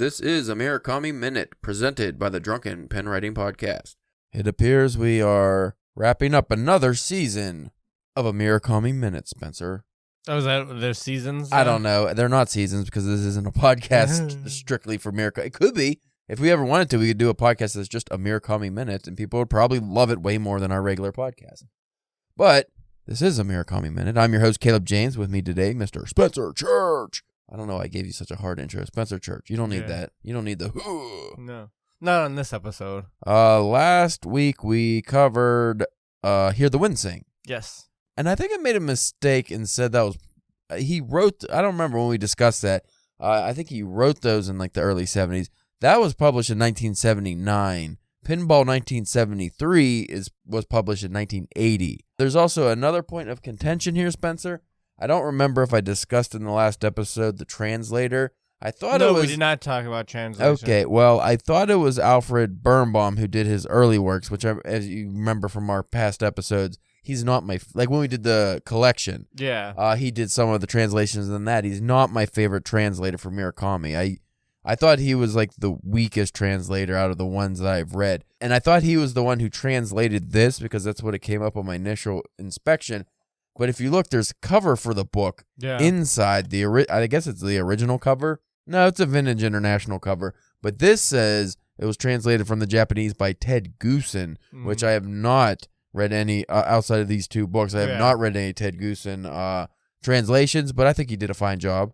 This is a Murakami Minute, presented by the Drunken Pen Writing Podcast. It appears we are wrapping up another season of a Murakami Minute, Spencer. Oh, is that their seasons? I don't know. They're not seasons because this isn't a podcast strictly for Murakami. It could be. If we ever wanted to, we could do a podcast that's just a Murakami Minute, and people would probably love it way more than our regular podcast. But this is a Murakami Minute. I'm your host, Caleb James. With me today, Mr. Spencer Church. I don't know why I gave you such a hard intro. Spencer Church. You don't need that. You don't need the No. Not on this episode. Last week we covered Hear the Wind Sing. Yes. And I think I made a mistake and said that was he wrote. I don't remember when we discussed that. I think he wrote those in like the early 70s. That was published in 1979. Pinball 1973 was published in 1980. There's also another point of contention here, Spencer. I don't remember if I discussed in the last episode the translator. I thought it was... we did not talk about translation. Okay, well, I thought it was Alfred Birnbaum who did his early works, which, as you remember from our past episodes, he's not my... Like when we did the collection, he did some of the translations in that. He's not my favorite translator for Murakami. I thought he was like the weakest translator out of the ones that I've read. And I thought he was the one who translated this because that's what it came up on my initial inspection. But if you look, there's a cover for the book inside I guess it's the original cover. No, it's a Vintage International cover. But this says it was translated from the Japanese by Ted Goosen, which I have not read any outside of these two books. I have not read any Ted Goosen translations, but I think he did a fine job.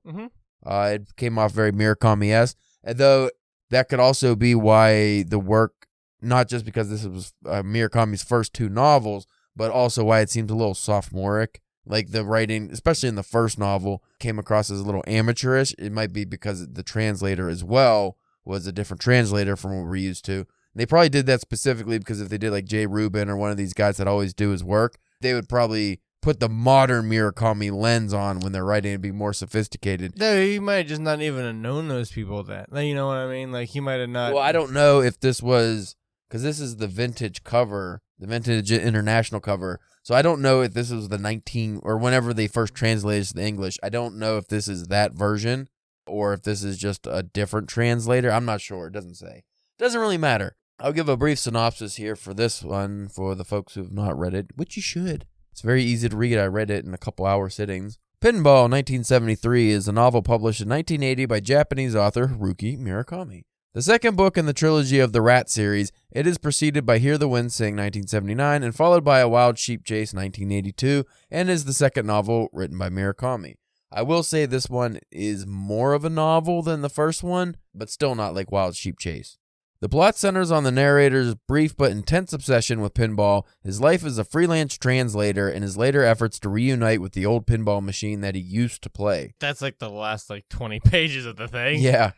It came off very Murakami-esque, though that could also be why the work, not just because this was Murakami's first two novels, but also why it seems a little sophomoric. Like the writing, especially in the first novel, came across as a little amateurish. It might be because the translator as well was a different translator from what we're used to. And they probably did that specifically because if they did like Jay Rubin or one of these guys that always do his work, they would probably put the modern Murakami lens on when they're writing and be more sophisticated. No, he might just not even have known those people that. You know what I mean? Like he might have not. Well, I don't know if this was, because this is the vintage cover, the Vintage International cover. So I don't know if this was the 19 or whenever they first translated to the English. I don't know if this is that version or if this is just a different translator. I'm not sure. It doesn't say. Doesn't really matter. I'll give a brief synopsis here for this one for the folks who have not read it, which you should. It's very easy to read. I read it in a couple hour sittings. Pinball 1973 is a novel published in 1980 by Japanese author Haruki Murakami. The second book in the trilogy of the Rat series, it is preceded by Hear the Wind Sing 1979 and followed by A Wild Sheep Chase 1982 and is the second novel written by Murakami. I will say this one is more of a novel than the first one, but still not like Wild Sheep Chase. The plot centers on the narrator's brief but intense obsession with pinball, his life as a freelance translator, and his later efforts to reunite with the old pinball machine that he used to play. That's like the last 20 pages of the thing. Yeah.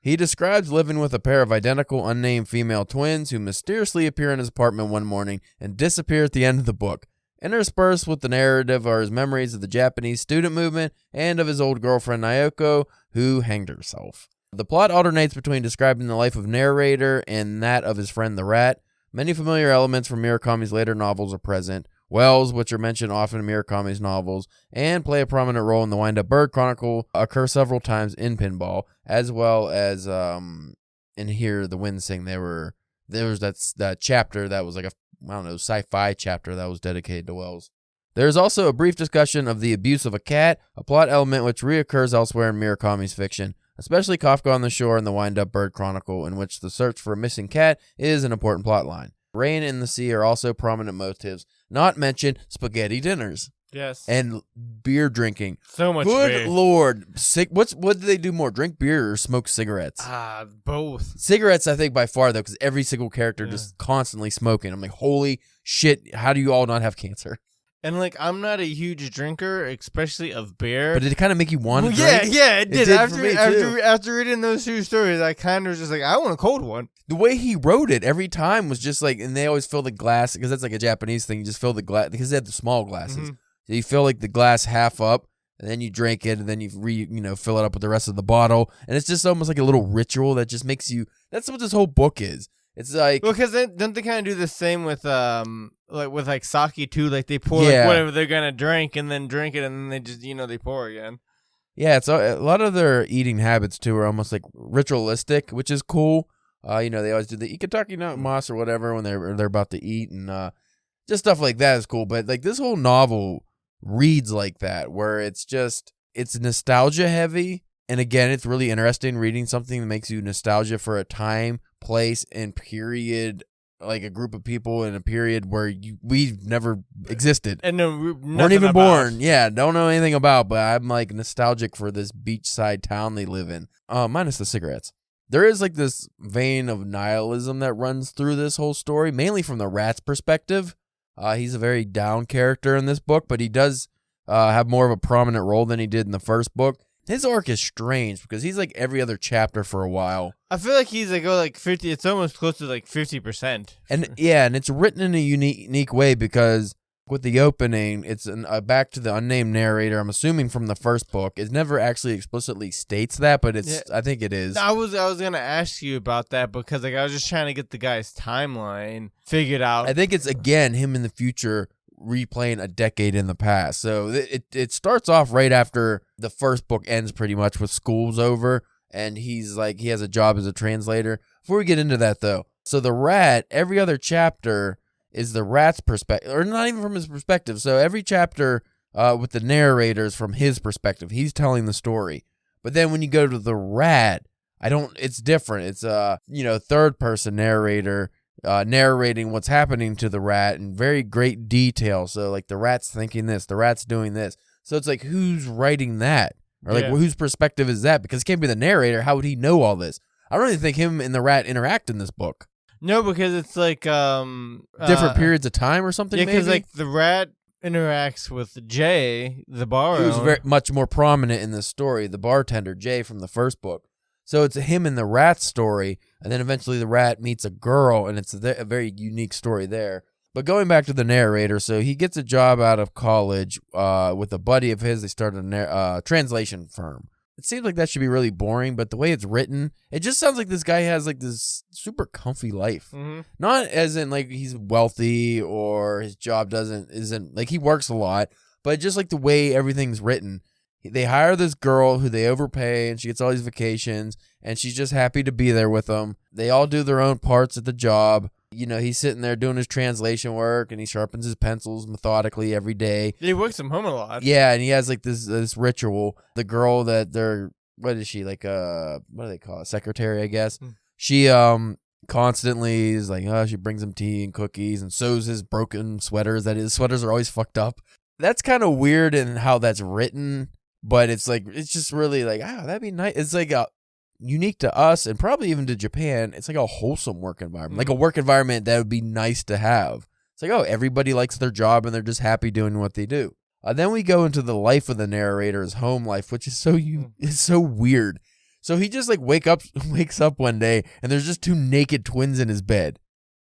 He describes living with a pair of identical unnamed female twins who mysteriously appear in his apartment one morning and disappear at the end of the book. Interspersed with the narrative are his memories of the Japanese student movement and of his old girlfriend Naoko, who hanged herself. The plot alternates between describing the life of narrator and that of his friend the rat. Many familiar elements from Murakami's later novels are present. Wells, which are mentioned often in Murakami's novels and play a prominent role in the Wind-Up Bird Chronicle, occur several times in Pinball, as well as in Hear the Wind Sing. There was that chapter that was like sci-fi chapter that was dedicated to Wells. There's also a brief discussion of the abuse of a cat, a plot element which reoccurs elsewhere in Murakami's fiction, especially Kafka on the Shore and the Wind-Up Bird Chronicle, in which the search for a missing cat is an important plot line. Rain and the sea are also prominent motives. Not mentioned spaghetti dinners. Yes. And beer drinking. So much Good beer. Lord. What do they do more? Drink beer or smoke cigarettes? Both. Cigarettes, I think, by far, though, because every single character just constantly smoking. I'm like, holy shit, how do you all not have cancer? And I'm not a huge drinker, especially of beer. But did it kind of make you want to drink? Yeah, it did. After reading those two stories, I kind of was just like, I want a cold one. The way he wrote it every time was just like, and they always fill the glass, because that's like a Japanese thing, you just fill the glass, because they had the small glasses. So you fill the glass half up, and then you drink it, and then you fill it up with the rest of the bottle. And it's just almost like a little ritual that just makes you, that's what this whole book is. It's like, well, because don't they kind of do the same with sake too? Like they pour whatever they're gonna drink and then drink it and then they just they pour again. Yeah, it's a lot of their eating habits too are almost like ritualistic, which is cool. They always do the Ikataki no Mas or whatever when they're about to eat, and just stuff like that is cool. But like this whole novel reads like that, where it's nostalgia heavy, and again, it's really interesting reading something that makes you nostalgia for a time, place, and period. Like a group of people in a period where we've never existed and weren't even born. Yeah, don't know anything about, but I'm like nostalgic for this beachside town they live in. Minus the cigarettes. There is like this vein of nihilism that runs through this whole story, mainly from the rat's perspective. He's a very down character in this book, but he does have more of a prominent role than he did in the first book. His arc is strange because he's like every other chapter for a while. I feel like he's like 50. It's almost close to like 50%. And yeah, and it's written in a unique way because with the opening, it's back to the unnamed narrator. I'm assuming from the first book. It never actually explicitly states that, but I think it is. I was gonna ask you about that because like I was just trying to get the guy's timeline figured out. I think it's again him in the future replaying a decade in the past. So it starts off right after the first book ends pretty much with school's over and he has a job as a translator. Before we get into that though, so the rat, every other chapter is the rat's perspective, or not even from his perspective. So every chapter with the narrators from his perspective, he's telling the story. But then when you go to the rat, it's different. It's third person narrator narrating what's happening to the rat in very great detail. So like the rat's thinking this, the rat's doing this. So it's like, who's writing that? Or like whose perspective is that? Because it can't be the narrator. How would he know all this? I don't even think him and the rat interact in this book. No, because it's like different periods of time or something. Yeah, because like the rat interacts with Jay, the bar owner, who's very much more prominent in this story, the bartender Jay from the first book. So it's him and the rat story, and then eventually the rat meets a girl, and it's a very unique story there. But going back to the narrator, so he gets a job out of college with a buddy of his. They start a translation firm. It seems like that should be really boring, but the way it's written, it just sounds like this guy has like this super comfy life. Mm-hmm. Not as in like he's wealthy or his job isn't like he works a lot, but just like the way everything's written. They hire this girl who they overpay, and she gets all these vacations, and she's just happy to be there with them. They all do their own parts at the job. He's sitting there doing his translation work, and he sharpens his pencils methodically every day. He works from home a lot. Yeah, and he has like this ritual. The girl that what is she, like what do they call it? Secretary, I guess. She constantly is like, she brings him tea and cookies and sews his broken sweaters. That his sweaters are always fucked up. That's kind of weird in how that's written. But it's like, it's just really like, that'd be nice. It's like unique to us and probably even to Japan. It's like a wholesome work environment, like a work environment that would be nice to have. It's like, everybody likes their job and they're just happy doing what they do. Then we go into the life of the narrator, his home life, which is it's so weird. So he just like wakes up one day and there's just two naked twins in his bed.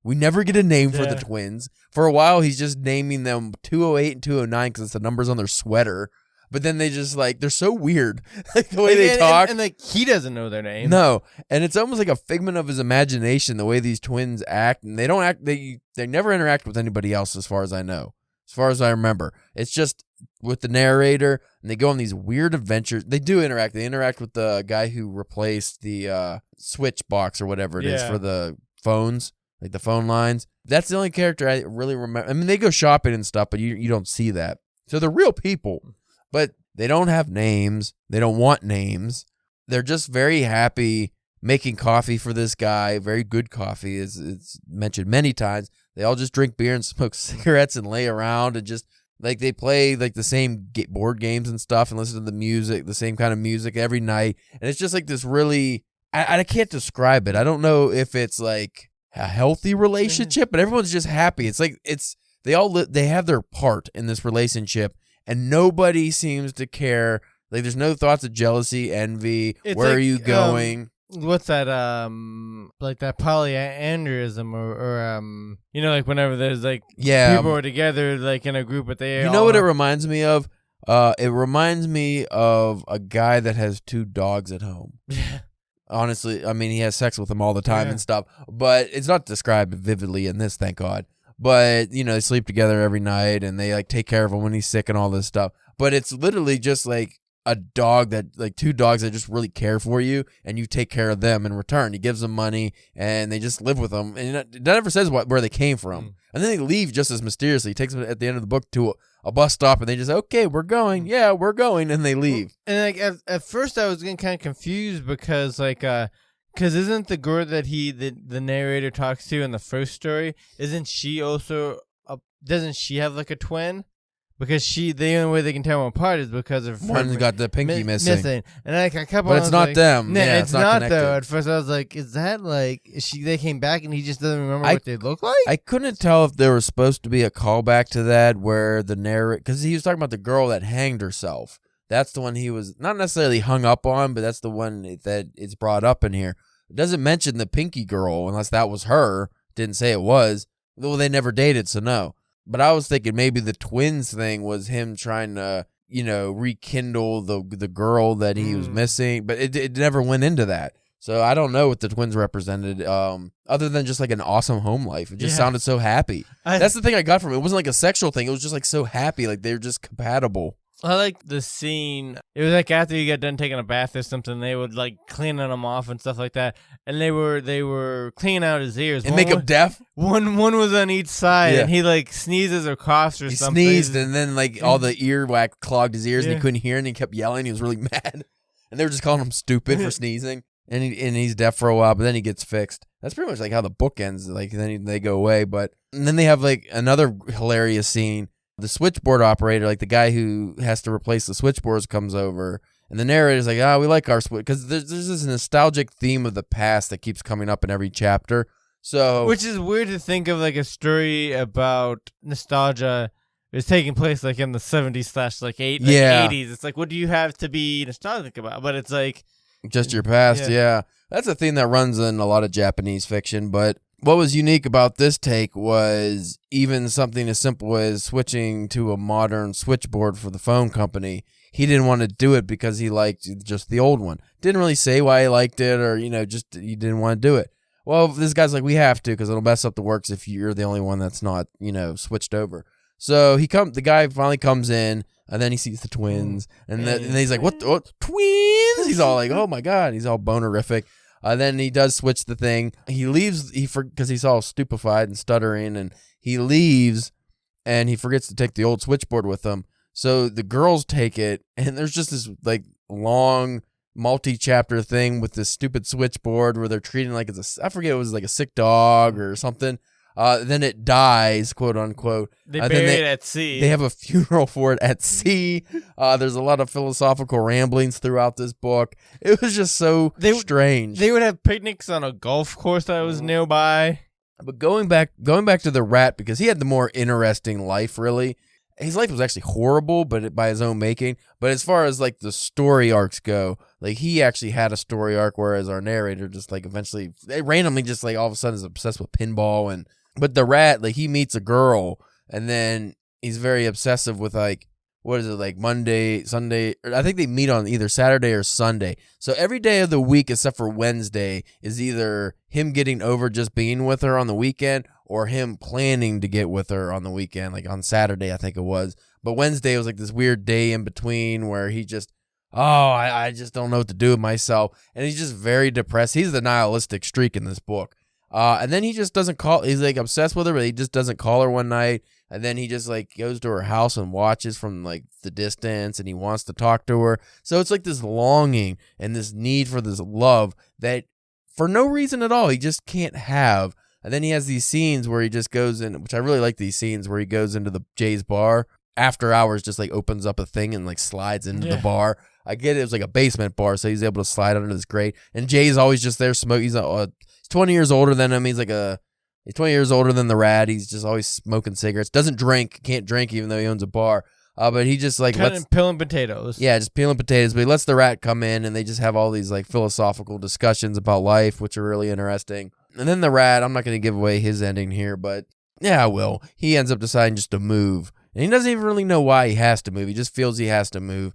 We never get a name for the twins. For a while, he's just naming them 208 and 209 because it's the numbers on their sweater. But then they just like, they're so weird. Like the way they talk. And like he doesn't know their name. No. And it's almost like a figment of his imagination, the way these twins act. And they don't act, they never interact with anybody else as far as I know. As far as I remember. It's just with the narrator and they go on these weird adventures. They do interact. They interact with the guy who replaced the switch box or whatever it is for the phones, like the phone lines. That's the only character I really remember. I mean, they go shopping and stuff, but you don't see that. So they're real people. But they don't have names. They don't want names. They're just very happy making coffee for this guy. Very good coffee, as it's mentioned many times. They all just drink beer and smoke cigarettes and lay around and just like they play like the same board games and stuff and listen to the music, the same kind of music every night. And it's just like this really, I can't describe it. I don't know if it's like a healthy relationship, but everyone's just happy. It's like they have their part in this relationship. And nobody seems to care. Like, there's no thoughts of jealousy, envy. Where are you going? What's that? Like that polyandrism, or like whenever there's like people are together, like in a group, but they. You know what it reminds me of? It reminds me of a guy that has two dogs at home. Honestly, I mean, he has sex with them all the time and stuff, but it's not described vividly in this, thank God. But, they sleep together every night and they like take care of him when he's sick and all this stuff. But it's literally just like a dog that, like, two dogs that just really care for you, and you take care of them in return. He gives them money, and they just live with them. And it never says where they came from. And then they leave just as mysteriously. He takes them at the end of the book to a bus stop, and they just say, okay, we're going. Yeah, we're going. And they leave. And like at first I was getting kind of confused because isn't the girl that the narrator talks to in the first story, isn't she also, doesn't she have like a twin? Because the only way they can tell them apart is because of one's got the pinky missing. And like a couple, but it's not them. Nah, yeah, it's not though. At first, I was like, "Is that like they came back and he just doesn't remember what they look like?" I couldn't tell if there was supposed to be a callback to that where the narrator, because he was talking about the girl that hanged herself. That's the one he was not necessarily hung up on, but that's the one that is brought up in here. It doesn't mention the pinky girl unless that was her. Didn't say it was. Well, they never dated, so no. But I was thinking maybe the twins thing was him trying to, rekindle the girl that he was missing. But it never went into that. So I don't know what the twins represented, other than just like an awesome home life. It just sounded so happy. That's the thing I got from it. It wasn't like a sexual thing. It was just like so happy. Like they were just compatible. I like the scene. It was like after you got done taking a bath or something, they would like cleaning him off and stuff like that. And they were cleaning out his ears and make him deaf. One was on each side, and he like sneezes or coughs or something. He sneezed, and then like all the earwax clogged his ears, and he couldn't hear, and he kept yelling. He was really mad, and they were just calling him stupid for sneezing. And he's deaf for a while, but then he gets fixed. That's pretty much like how the book ends. Like then they go away, and then they have like another hilarious scene. The switchboard operator, like the guy who has to replace the switchboards, comes over, and the narrator's like, we like our switch, because there's this nostalgic theme of the past that keeps coming up in every chapter. So, which is weird to think of like a story about nostalgia is taking place like in the 70s / like 80s. It's like, what do you have to be nostalgic about? But it's like just your past. Yeah. That's a theme that runs in a lot of Japanese fiction, but what was unique about this take was even something as simple as switching to a modern switchboard for the phone company. He didn't want to do it because he liked just the old one. Didn't really say why he liked it, or just he didn't want to do it. Well, this guy's like, we have to because it'll mess up the works if you're the only one that's not switched over. So the guy finally comes in, and then he sees the twins, and he's like, what twins? He's all like, oh my god, he's all bonerific. Then he does switch the thing. He leaves because he's all stupefied and stuttering, and he leaves, and he forgets to take the old switchboard with him. So the girls take it, and there's just this like long multi-chapter thing with this stupid switchboard where they're treating like I forget, it was like a sick dog or something. Then it dies, quote unquote. They bury it at sea. They have a funeral for it at sea. There's a lot of philosophical ramblings throughout this book. It was just so strange. They would have picnics on a golf course that was nearby. But going back to the rat, because he had the more interesting life, really. His life was actually horrible, but by his own making. But as far as like the story arcs go, like he actually had a story arc, whereas our narrator just like eventually, randomly, just like all of a sudden is obsessed with pinball. But the rat, like he meets a girl, and then he's very obsessive with like, what is it, like Monday, Sunday? I think they meet on either Saturday or Sunday. So every day of the week except for Wednesday is either him getting over just being with her on the weekend, or him planning to get with her on the weekend, like on Saturday, I think it was. But Wednesday was like this weird day in between where he just, I just don't know what to do with myself. And he's just very depressed. He's the nihilistic streak in this book. And then he just doesn't call. He's like obsessed with her, but he just doesn't call her one night. And then he just like goes to her house and watches from like the distance, and he wants to talk to her. So it's like this longing and this need for this love that for no reason at all, he just can't have. And then he has these scenes where he just goes in, which I really like these scenes where he goes into the Jay's bar after hours, just like opens up a thing and like slides into the bar. I get it. It was like a basement bar, so he's able to slide under this grate. And Jay's always just there smoking. He's 20 years older than him. He's 20 years older than the rat. He's just always smoking cigarettes. Doesn't drink. Can't drink even though he owns a bar. But he just like peeling potatoes. Yeah, just peeling potatoes. But he lets the rat come in, and they just have all these like philosophical discussions about life, which are really interesting. And then the rat, I'm not going to give away his ending here, but yeah, I will. He ends up deciding just to move. And he doesn't even really know why he has to move. He just feels he has to move.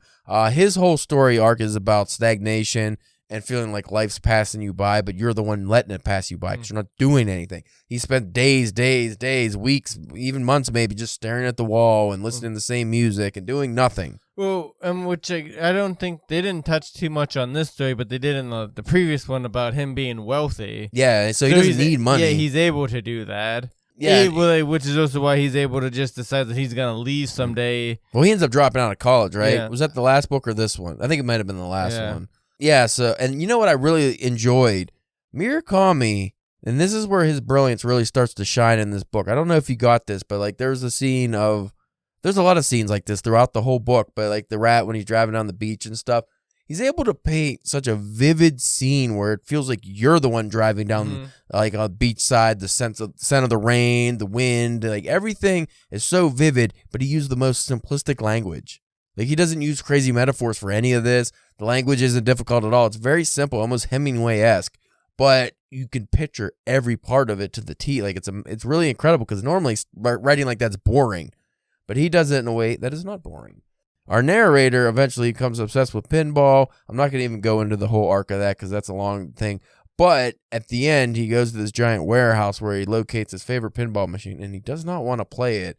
His whole story arc is about stagnation and feeling like life's passing you by, but you're the one letting it pass you by because you're not doing anything. He spent days, weeks, even months maybe just staring at the wall and listening to the same music and doing nothing. Well, which I don't think they didn't touch too much on this story, but they did in the previous one about him being wealthy. Yeah, so he doesn't need money. Yeah, he's able to do that. Yeah, which is also why he's able to just decide that he's gonna leave someday. Well, he ends up dropping out of college, right? Yeah. Was that the last book or this one? I think it might have been the last one. Yeah. So, and you know what I really enjoyed, Murakami, and this is where his brilliance really starts to shine in this book. I don't know if you got this, but like there's a lot of scenes like this throughout the whole book. But like the rat when he's driving down the beach and stuff. He's able to paint such a vivid scene where it feels like you're the one driving down like a beach side, the scent of the rain, the wind, like everything is so vivid, but he used the most simplistic language. Like he doesn't use crazy metaphors for any of this. The language isn't difficult at all. It's very simple, almost Hemingway-esque, but you can picture every part of it to the T. Like it's really incredible because normally writing like that's boring, but he does it in a way that is not boring. Our narrator eventually becomes obsessed with pinball. I'm not going to even go into the whole arc of that because that's a long thing. But at the end, he goes to this giant warehouse where he locates his favorite pinball machine, and he does not want to play it.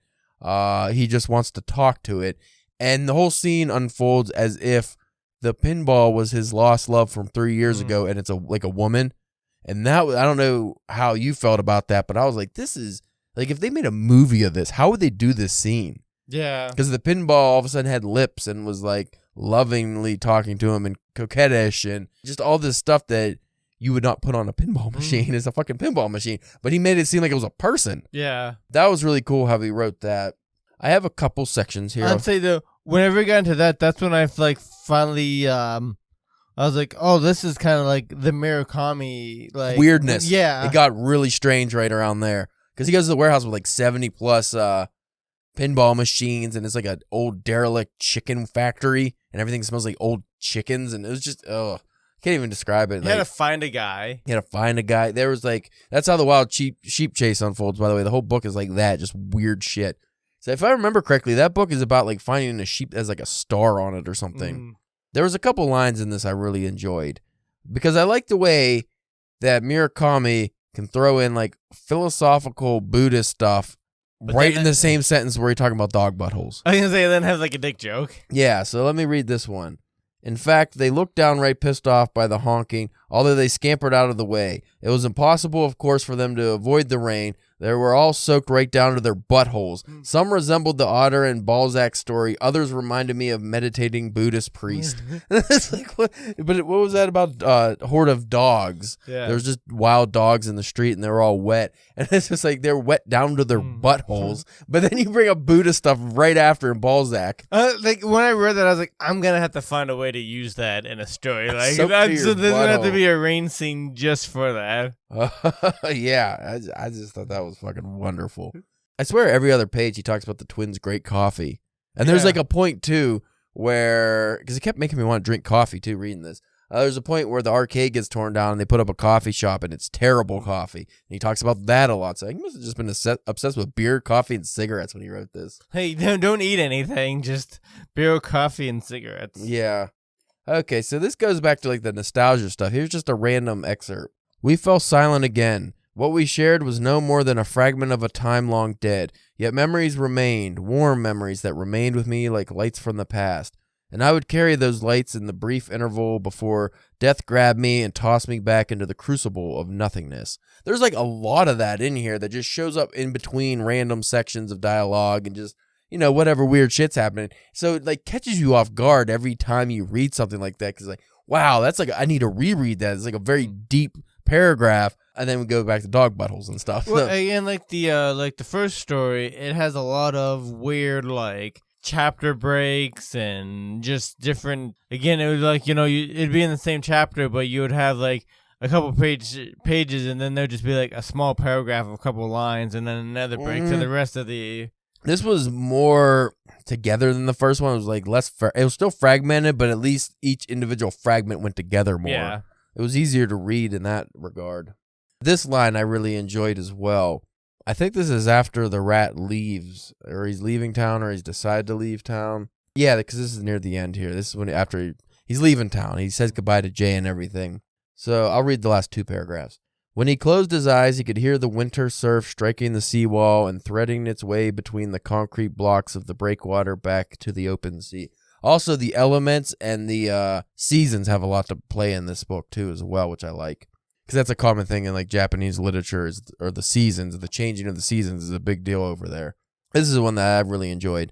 He just wants to talk to it. And the whole scene unfolds as if the pinball was his lost love from 3 years ago, and it's like a woman. And that, I don't know how you felt about that, but I was like, this is, like, if they made a movie of this, how would they do this scene? Yeah. Because the pinball all of a sudden had lips and was like lovingly talking to him and coquettish and just all this stuff that you would not put on a pinball machine. It's a fucking pinball machine. But he made it seem like it was a person. Yeah. That was really cool how he wrote that. I have a couple sections here. I'd say though, whenever we got into that, that's when I like finally I was like, oh, this is kind of like the Murakami like weirdness. Yeah. It got really strange right around there. Because he goes to the warehouse with like 70 plus pinball machines, and it's like an old derelict chicken factory, and everything smells like old chickens, and it was just can't even describe it. He had to find a guy. There was like, that's how the wild sheep chase unfolds, by the way. The whole book is like that, just weird shit. So if I remember correctly, that book is about like finding a sheep that has like a star on it or something. There was a couple lines in this I really enjoyed because I like the way that Murakami can throw in like philosophical Buddhist stuff right in the same sentence where you're talking about dog buttholes. I was going to say, then have like a dick joke. Yeah, so let me read this one. In fact, they looked downright pissed off by the honking, although they scampered out of the way. It was impossible, of course, for them to avoid the rain. They were all soaked right down to their buttholes. Some resembled the otter in Balzac's story. Others reminded me of meditating Buddhist priest. It's like, what was that about? Horde of dogs. Yeah. There was just wild dogs in the street, and they were all wet. And it's just like they're wet down to their buttholes. But then you bring up Buddhist stuff right after in Balzac. Like when I read that, I was like, I'm gonna have to find a way to use that in a story. Like so there's gonna have to be a rain scene just for that. Yeah, I just thought that was fucking wonderful. I swear every other page he talks about the twins' great coffee. And there's like a point too where, because it kept making me want to drink coffee too reading this. There's a point where the arcade gets torn down and they put up a coffee shop and it's terrible coffee. And he talks about that a lot. So he must have just been obsessed with beer, coffee, and cigarettes when he wrote this. Hey, don't eat anything. Just beer, coffee, and cigarettes. Yeah. Okay, so this goes back to like the nostalgia stuff. Here's just a random excerpt. We fell silent again. What we shared was no more than a fragment of a time long dead. Yet memories remained, warm memories that remained with me like lights from the past. And I would carry those lights in the brief interval before death grabbed me and tossed me back into the crucible of nothingness. There's like a lot of that in here that just shows up in between random sections of dialogue and just, you know, whatever weird shit's happening. So it like catches you off guard every time you read something like that. Because like, wow, that's like, I need to reread that. It's like a very deep paragraph. And then we go back to dog buttholes and stuff. Well, again, like the first story, it has a lot of weird like chapter breaks and just different. Again, it was like, you know, it'd be in the same chapter, but you would have like a couple pages, and then there'd just be like a small paragraph of a couple lines, and then another break to the rest of the. This was more together than the first one. It was like less. It was still fragmented, but at least each individual fragment went together more. Yeah. It was easier to read in that regard. This line I really enjoyed as well. I think this is after the rat leaves, or he's leaving town, or he's decided to leave town. Yeah, because this is near the end here. This is when after He's leaving town. He says goodbye to Jay and everything. So I'll read the last 2 paragraphs. When he closed his eyes, he could hear the winter surf striking the seawall and threading its way between the concrete blocks of the breakwater back to the open sea. Also, the elements and the seasons have a lot to play in this book, too, as well, which I like. Because that's a common thing in like Japanese literature, or the seasons, the changing of the seasons is a big deal over there. This is one that I've really enjoyed.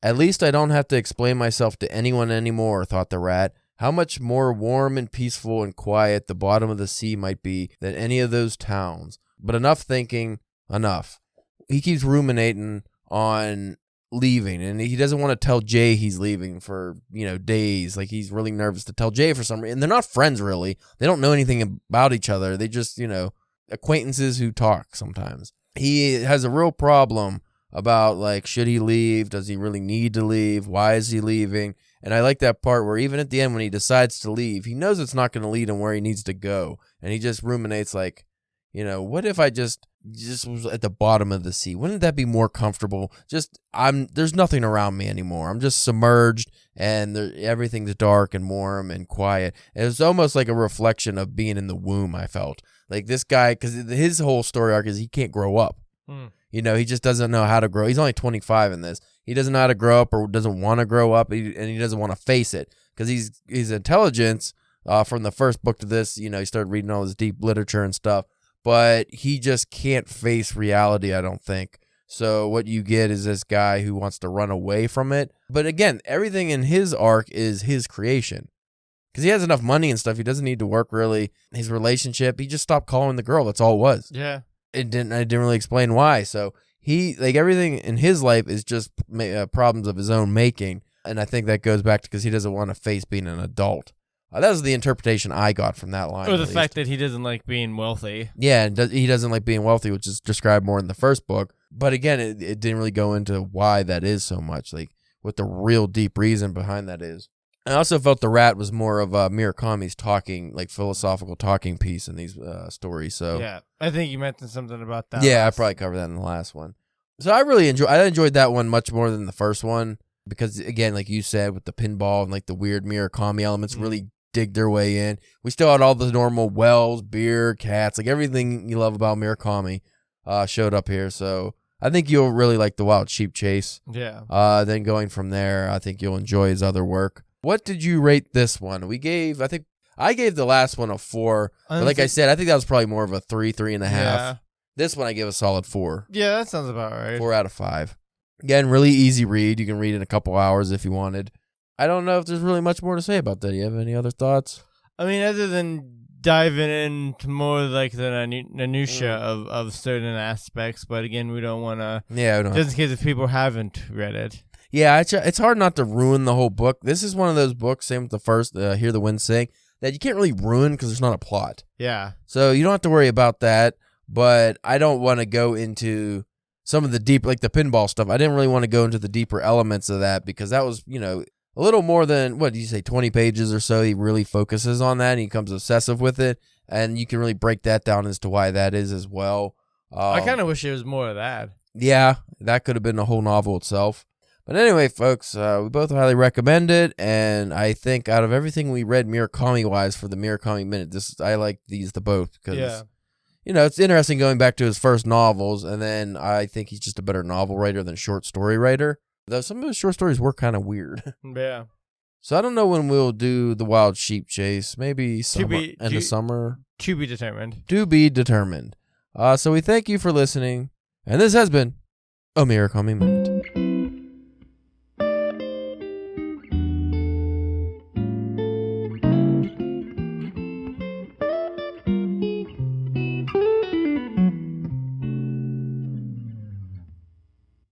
At least I don't have to explain myself to anyone anymore, thought the rat. How much more warm and peaceful and quiet the bottom of the sea might be than any of those towns. But enough thinking, enough. He keeps ruminating on leaving, and he doesn't want to tell Jay he's leaving for, days. Like, he's really nervous to tell Jay for some reason. And they're not friends, really. They don't know anything about each other. They just, acquaintances who talk sometimes. He has a real problem about, like, should he leave? Does he really need to leave? Why is he leaving? And I like that part where even at the end when he decides to leave, he knows it's not going to lead him where he needs to go. And he just ruminates like, what if I just was at the bottom of the sea? Wouldn't that be more comfortable? There's nothing around me anymore. I'm just submerged and everything's dark and warm and quiet. And it's almost like a reflection of being in the womb, I felt. Like this guy, because his whole story arc is he can't grow up. He just doesn't know how to grow. He's only 25 in this. He doesn't know how to grow up or doesn't want to grow up, and he doesn't want to face it because his intelligence from the first book to this, he started reading all this deep literature and stuff, but he just can't face reality, I don't think. So what you get is this guy who wants to run away from it. But again, everything in his arc is his creation because he has enough money and stuff. He doesn't need to work really. His relationship, he just stopped calling the girl. That's all it was. Yeah. I didn't really explain why. So he, like, everything in his life is just problems of his own making. And I think that goes back to because he doesn't want to face being an adult. That was the interpretation I got from that line. Or the fact that he doesn't like being wealthy. Yeah, and he doesn't like being wealthy, which is described more in the first book. But again, it didn't really go into why that is so much, like what the real deep reason behind that is. I also felt the rat was more of Murakami's philosophical talking piece in these stories. So yeah, I think you mentioned something about that. Yeah, I probably covered that in the last one. So I enjoyed that one much more than the first one because, again, like you said, with the pinball and like the weird Murakami elements really dig their way in. We still had all the normal wells, beer, cats, like everything you love about Murakami showed up here. So I think you'll really like the Wild Sheep Chase. Yeah. Then going from there, I think you'll enjoy his other work. What did you rate this one? I gave the last one a 4. But like I said, I think that was probably more of a 3.5. Yeah. This one I give a solid 4. Yeah, that sounds about right. 4 out of 5. Again, really easy read. You can read it in a couple hours if you wanted. I don't know if there's really much more to say about that. Do you have any other thoughts? I mean, other than diving into more like the minutia of certain aspects, but again, we don't want to. Yeah, just in case if people haven't read it. Yeah, it's hard not to ruin the whole book. This is one of those books, same with the first, Hear the Wind Sing, that you can't really ruin because there's not a plot. Yeah. So you don't have to worry about that, but I don't want to go into some of the deep, like the pinball stuff. I didn't really want to go into the deeper elements of that because that was, a little more than, 20 pages or so. He really focuses on that and he becomes obsessive with it, and you can really break that down as to why that is as well. I kind of wish there was more of that. Yeah, that could have been a whole novel itself. But anyway, folks, we both highly recommend it, and I think out of everything we read Murakami-wise for the Murakami Minute, I like these the both because, it's interesting going back to his first novels, and then I think he's just a better novel writer than short story writer, though some of his short stories were kind of weird. Yeah. So I don't know when we'll do the Wild Sheep Chase, maybe end of summer. To be determined. To be determined. So we thank you for listening, and this has been a Murakami Minute.